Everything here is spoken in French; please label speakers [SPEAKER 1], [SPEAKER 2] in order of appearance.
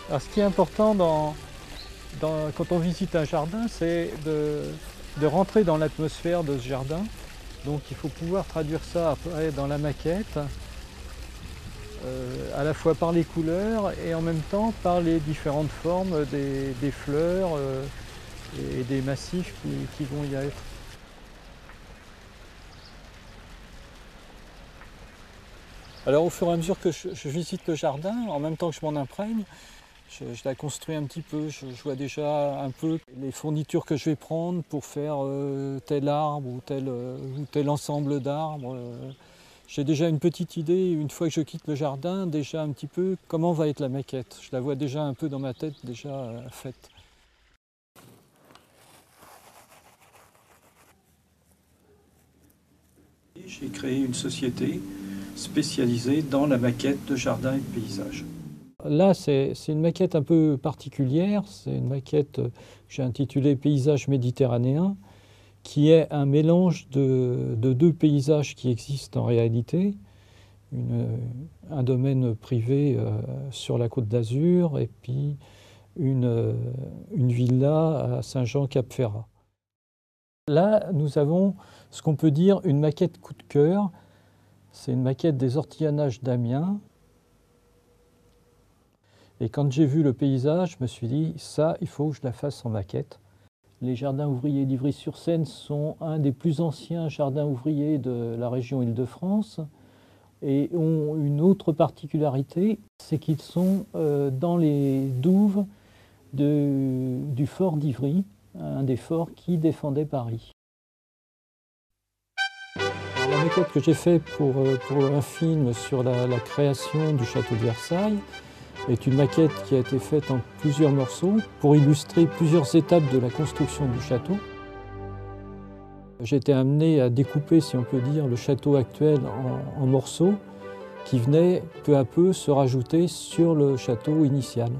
[SPEAKER 1] Alors, ce qui est important quand on visite un jardin, c'est de rentrer dans l'atmosphère de ce jardin. Donc il faut pouvoir traduire ça après dans la maquette, à la fois par les couleurs et en même temps par les différentes formes des fleurs et des massifs qui vont y être. Alors au fur et à mesure que je visite le jardin, en même temps que je m'en imprègne, je la construis un petit peu, je vois déjà un peu les fournitures que je vais prendre pour faire tel arbre ou tel ensemble d'arbres. J'ai déjà une petite idée, une fois que je quitte le jardin, déjà un petit peu comment va être la maquette. Je la vois déjà un peu dans ma tête, déjà faite. J'ai créé une société spécialisée dans la maquette de jardin et de paysage. Là, c'est une maquette un peu particulière. C'est une maquette que j'ai intitulée Paysage méditerranéen, qui est un mélange de deux paysages qui existent en réalité. Un domaine privé sur la Côte d'Azur et puis une villa à Saint-Jean-Cap-Ferrat. Là, nous avons ce qu'on peut dire une maquette coup de cœur. C'est une maquette des Ortillonnages d'Amiens. Et quand j'ai vu le paysage, je me suis dit, ça, il faut que je la fasse en maquette. Les jardins ouvriers d'Ivry-sur-Seine sont un des plus anciens jardins ouvriers de la région Île-de-France et ont une autre particularité, c'est qu'ils sont dans les douves du fort d'Ivry, un des forts qui défendait Paris. Alors, la maquette que j'ai faite pour un film sur la création du château de Versailles est une maquette qui a été faite en plusieurs morceaux pour illustrer plusieurs étapes de la construction du château. J'ai été amené à découper, si on peut dire, le château actuel en morceaux qui venaient peu à peu se rajouter sur le château initial.